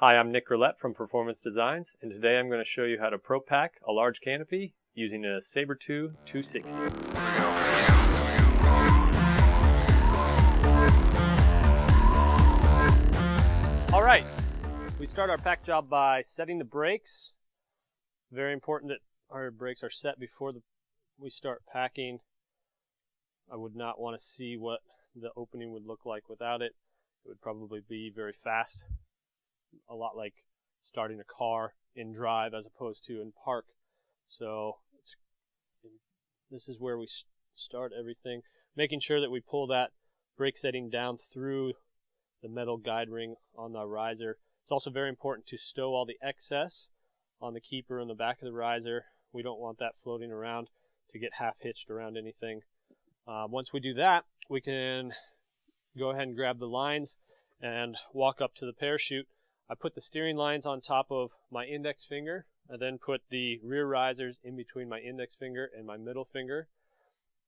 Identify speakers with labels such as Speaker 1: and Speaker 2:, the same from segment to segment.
Speaker 1: Hi, I'm Nick Grillet from Performance Designs, and today I'm going to show you how to pro-pack a large canopy using a Sabre 2 260. Alright, we start our pack job by setting the brakes. Very important that our brakes are set before we start packing. I would not want to see what the opening would look like without it. It would probably be very fast. A lot like starting a car in drive as opposed to in park. So this is where we start everything, making sure that we pull that brake setting down through the metal guide ring on the riser. It's also very important to stow all the excess on the keeper in the back of the riser. We don't want that floating around to get half hitched around anything. Once we do that, we can go ahead and grab the lines and walk up to the parachute. I put the steering lines on top of my index finger. I then put the rear risers in between my index finger and my middle finger.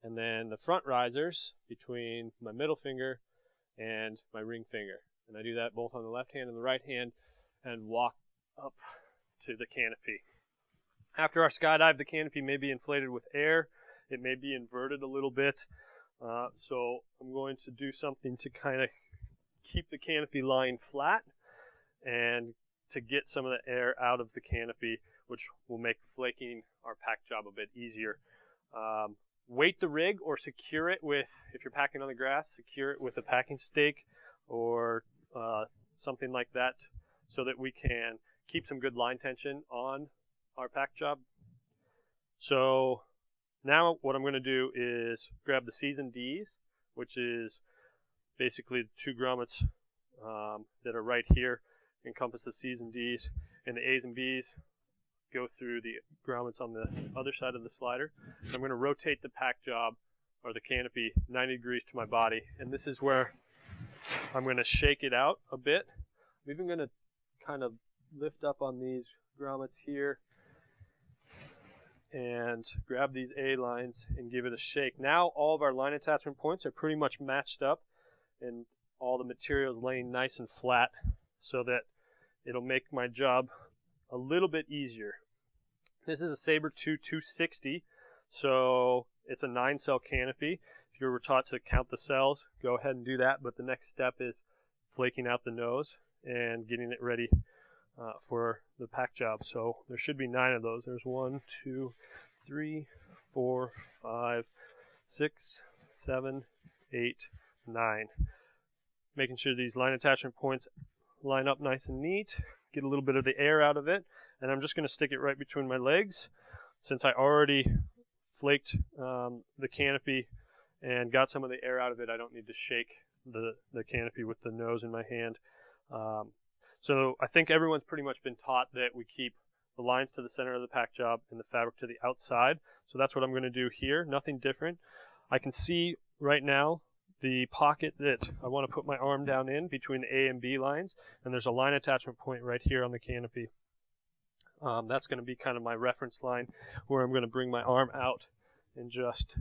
Speaker 1: And then the front risers between my middle finger and my ring finger. And I do that both on the left hand and the right hand and walk up to the canopy. After our skydive, the canopy may be inflated with air. It may be inverted a little bit. So I'm going to do something to kind of keep the canopy lying flat and to get some of the air out of the canopy, which will make flaking our pack job a bit easier. Weight the rig or secure it with, if you're packing on the grass, secure it with a packing stake or something like that so that we can keep some good line tension on our pack job. So now what I'm going to do is grab the C's and D's, which is basically the two grommets that are right here, encompass the C's and D's, and the A's and B's go through the grommets on the other side of the slider. I'm going to rotate the pack job or the canopy 90 degrees to my body, and this is where I'm going to shake it out a bit. I'm even going to kind of lift up on these grommets here and grab these A lines and give it a shake. Now all of our line attachment points are pretty much matched up and all the materials laying nice and flat so that it'll make my job a little bit easier. This is a Sabre 2 260, so it's a 9-cell canopy. If you were taught to count the cells, go ahead and do that, but the next step is flaking out the nose and getting it ready for the pack job. So there should be 9 of those. There's 1, 2, 3, 4, 5, 6, 7, 8, 9. Making sure these line attachment points line up nice and neat, get a little bit of the air out of it, and I'm just going to stick it right between my legs. Since I already flaked the canopy and got some of the air out of it, I don't need to shake the canopy with the nose in my hand. So I think everyone's pretty much been taught that we keep the lines to the center of the pack job and the fabric to the outside. So that's what I'm going to do here, nothing different. I can see right now the pocket that I want to put my arm down in between the A and B lines, and there's a line attachment point right here on the canopy. That's going to be kind of my reference line where I'm going to bring my arm out and just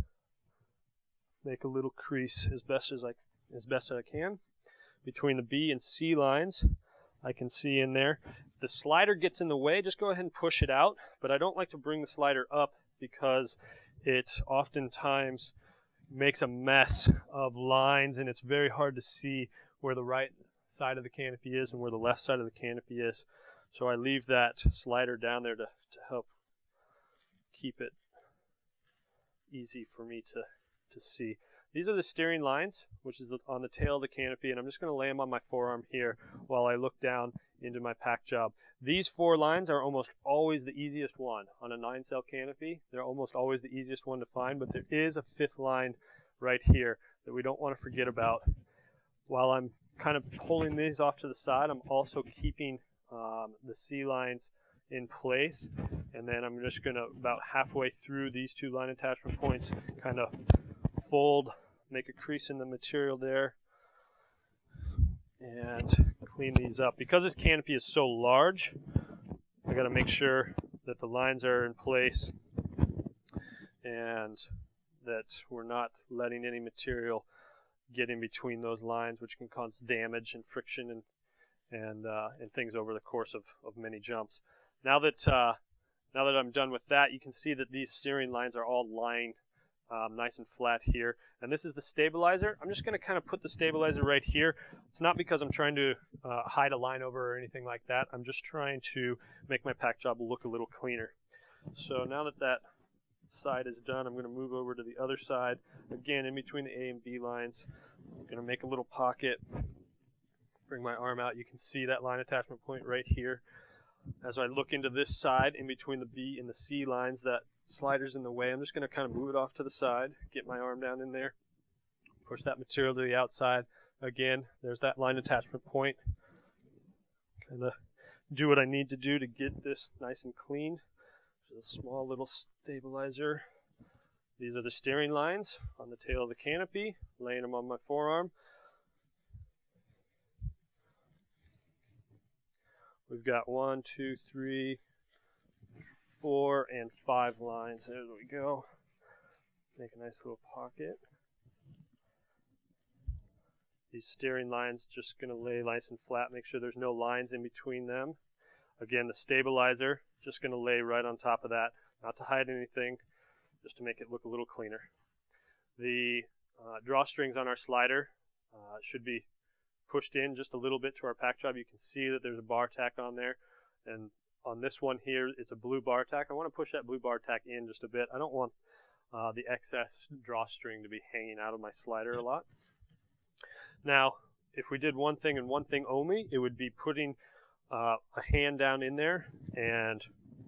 Speaker 1: make a little crease as best as I can. Between the B and C lines, I can see in there. If the slider gets in the way, just go ahead and push it out, but I don't like to bring the slider up because it oftentimes makes a mess of lines and it's very hard to see where the right side of the canopy is and where the left side of the canopy is. So I leave that slider down there to help keep it easy for me to see. These are the steering lines, which is on the tail of the canopy, and I'm just going to lay them on my forearm here while I look down into my pack job. These 4 lines are almost always the easiest one. On a 9-cell canopy, they're almost always the easiest one to find, but there is a 5th line right here that we don't want to forget about. While I'm kind of pulling these off to the side, I'm also keeping the C lines in place, and then I'm just going to, about halfway through these 2 line attachment points, kind of fold, make a crease in the material there, and clean these up. Because this canopy is so large, I got to make sure that the lines are in place and that we're not letting any material get in between those lines, which can cause damage and friction and things over the course of many jumps. Now that I'm done with that, you can see that these steering lines are all lying nice and flat here. And this is the stabilizer. I'm just going to kind of put the stabilizer right here. It's not because I'm trying to hide a line over or anything like that. I'm just trying to make my pack job look a little cleaner. So now that that side is done, I'm going to move over to the other side. Again, in between the A and B lines, I'm going to make a little pocket. Bring my arm out. You can see that line attachment point right here. As I look into this side, in between the B and the C lines, that slider's in the way. I'm just going to kind of move it off to the side, get my arm down in there, push that material to the outside. Again, there's that line attachment point. Kind of do what I need to do to get this nice and clean. Just a small little stabilizer. These are the steering lines on the tail of the canopy, laying them on my forearm. We've got 1, 2, 3, 4, and 5 lines. There we go. Make a nice little pocket. These steering lines just going to lay nice and flat. Make sure there's no lines in between them. Again, the stabilizer just going to lay right on top of that. Not to hide anything, just to make it look a little cleaner. The drawstrings on our slider should be pushed in just a little bit to our pack job. You can see that there's a bar tack on there, and on this one here it's a blue bar tack. I want to push that blue bar tack in just a bit. I don't want the excess drawstring to be hanging out of my slider a lot. Now, if we did one thing and one thing only, it would be putting a hand down in there and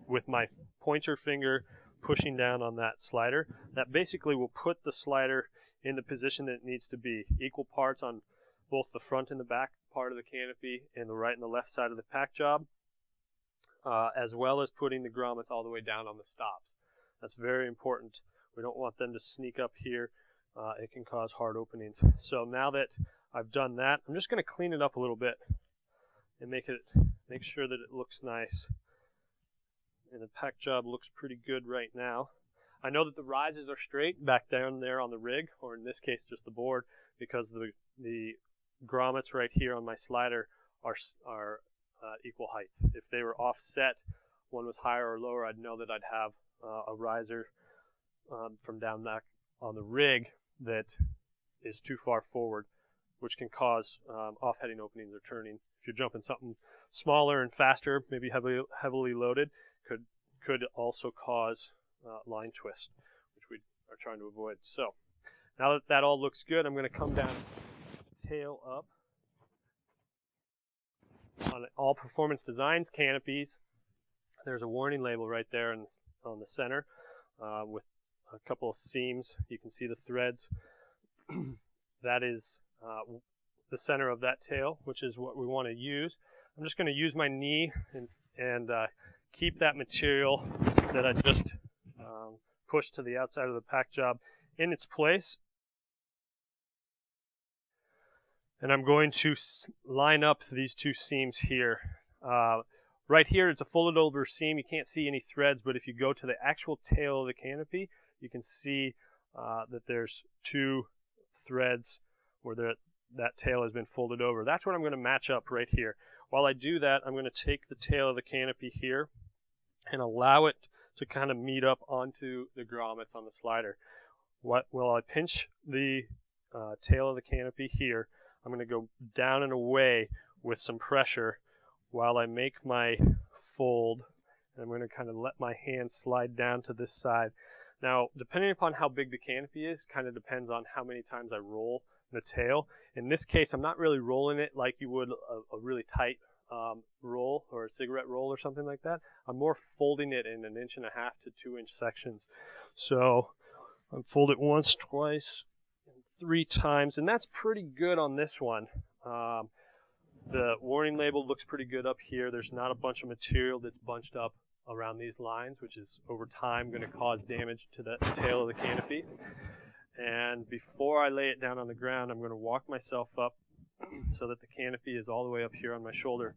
Speaker 1: with my pointer finger pushing down on that slider. That basically will put the slider in the position that it needs to be. Equal parts on both the front and the back part of the canopy and the right and the left side of the pack job, as well as putting the grommets all the way down on the stops. That's very important. We don't want them to sneak up here. It can cause hard openings. So now that I've done that, I'm just going to clean it up a little bit and make sure that it looks nice. And the pack job looks pretty good right now. I know that the rises are straight back down there on the rig, or in this case just the board, because the grommets right here on my slider are equal height. If they were offset, one was higher or lower, I'd know that I'd have a riser from down back on the rig that is too far forward, which can cause off-heading openings or turning. If you're jumping something smaller and faster, maybe heavily loaded, could also cause line twist, which we are trying to avoid. So now that that all looks good, I'm going to come down tail up on all Performance Designs canopies. There's a warning label right there on the center with a couple of seams. You can see the threads. That is the center of that tail, which is what we want to use. I'm just going to use my knee and keep that material that I just pushed to the outside of the pack job in its place. And I'm going to line up these two seams here. Right here, it's a folded over seam. You can't see any threads, but if you go to the actual tail of the canopy, you can see that there's two threads where that tail has been folded over. That's what I'm going to match up right here. While I do that, I'm going to take the tail of the canopy here and allow it to kind of meet up onto the grommets on the slider. While I pinch the tail of the canopy here, I'm going to go down and away with some pressure while I make my fold. And I'm going to kind of let my hand slide down to this side. Now, depending upon how big the canopy is, kind of depends on how many times I roll the tail. In this case, I'm not really rolling it like you would a really tight roll or a cigarette roll or something like that. I'm more folding it in 1.5 to 2 inch sections. So I fold it once, twice, 3 times, and that's pretty good on this one. The warning label looks pretty good up here. There's not a bunch of material that's bunched up around these lines, which is over time going to cause damage to the tail of the canopy. And before I lay it down on the ground, I'm going to walk myself up so that the canopy is all the way up here on my shoulder.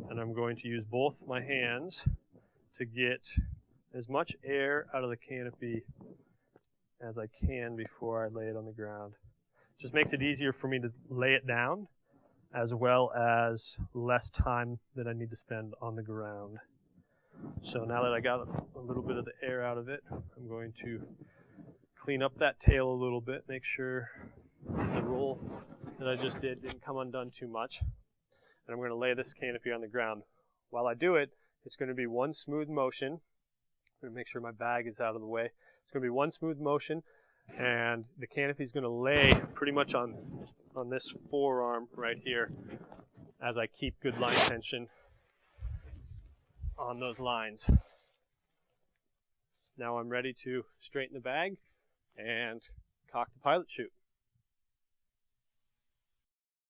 Speaker 1: And I'm going to use both my hands to get as much air out of the canopy as I can before I lay it on the ground. Just makes it easier for me to lay it down as well as less time that I need to spend on the ground. So now that I got a little bit of the air out of it, I'm going to clean up that tail a little bit, make sure the roll that I just did didn't come undone too much. And I'm going to lay this canopy on the ground. While I do it, it's going to be one smooth motion. I'm going to make sure my bag is out of the way. It's going to be one smooth motion, and the canopy is going to lay pretty much on this forearm right here as I keep good line tension on those lines. Now I'm ready to straighten the bag and cock the pilot chute.